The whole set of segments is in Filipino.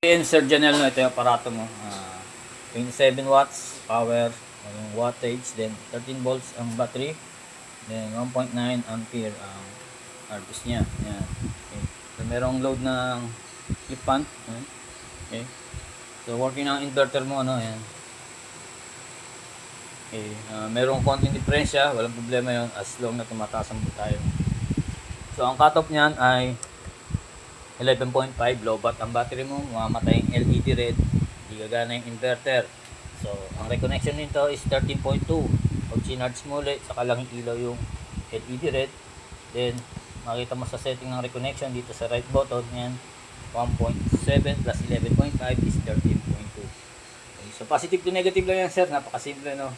Sir Janelle, no, ito yung aparato mo. 27 watts power, yung wattage, then 13 volts ang battery, then 1.9 ampere ang RPS niya. Yan. Okay. So merong load ng flip fan. Okay. So working ang inverter mo, ano, yan. Okay. Merong konting diferensya, walang problema yon as long na tumataas ang tayo. So ang cutoff niyan ay 11.5 low watt ang battery mo, mamamatay yung LED red, hindi gagana yung inverter. So ang reconnection nito is 13.2. Pag sinarge mo ulit, saka lang ilaw yung LED red. Then makita mo sa setting ng reconnection dito sa right button, yan 1.7 plus 11.5 is 13.2. Okay, so positive to negative lang yan, sir, napakasimple, no?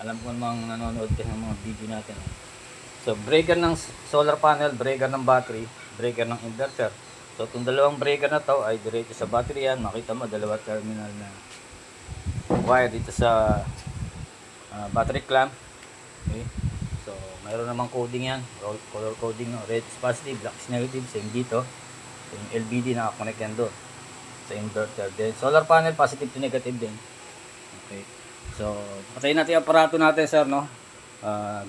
Alam ko namang nanonood ka ng mga video natin, no? So breaker ng solar panel, breaker ng battery, breaker ng inverter. So itong dalawang breaker na to ay diretso sa battery yan. Makita mo dalawa terminal na wire dito sa battery clamp. Okay. So mayroon namang coding yan, color coding, no? Red is positive, black is negative, same dito. So yung LVD nakakonect yan doon sa inverter. Then solar panel positive to negative din. Okay. So patayin natin yung aparato natin, sir, no?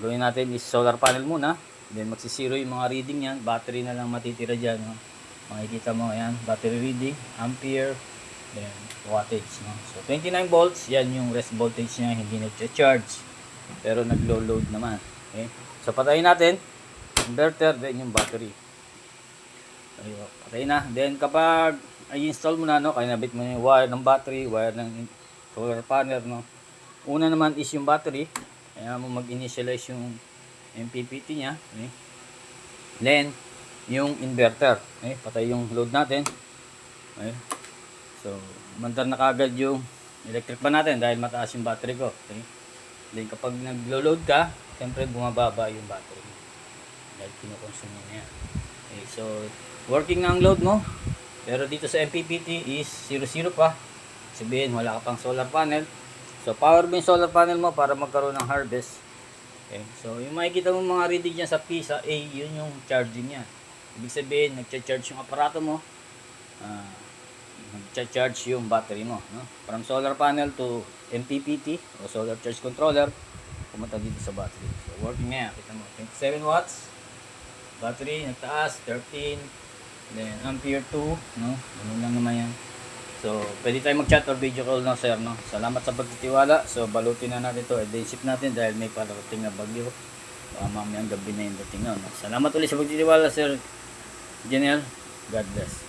Gawin natin is solar panel muna. Then magsisiro yung mga reading yan. Battery na lang matitira dyan, no? Makikita mo, ayan, battery reading, ampere, then wattage, no? So 29 volts, yan yung rest voltage niya, hindi nag-charge, pero nag-low load naman. Okay? So patayin natin inverter, then yung battery. Ayun, patayin na. Then kapag i-install mo na, no, kaya nabit mo yung wire ng battery, wire ng solar panel, no? Una naman is yung battery. Kaya mo mag-initialize yung MPPT niya. Okay? Then yung inverter, okay, patay yung load natin. Okay. So mandar na kagad yung electric pan natin dahil mataas yung battery ko. Okay. Then kapag naglo-load ka, siyempre bumababa yung battery dahil kinukonsume niya. Okay, so working ang load mo, pero dito sa MPPT is 0 pa. Sabihin wala ka pang solar panel. So power mo yung solar panel mo para magkaroon ng harvest. Okay. So yung makikita mo mga reading niya sa P, sa A, yun yung charging niya. Ibig sabihin, nagcha-charge yung aparato mo, nagcha-charge yung battery mo, no? From solar panel to MPPT o solar charge controller, pumunta dito sa battery. So working nga, kita mo, 27 watts, battery, nagtaas, 13, then ampere 2, no? Ganun lang naman yan. So, pwede tayo mag-chat or video call, no, sir, no? Salamat sa pagtitiwala. So, balutin na natin ito, i-ship natin dahil may parating na bagyo. Mamayang gabi na yung dating, no? Salamat ulit sa pagtitiwala, sir Janelle. God bless.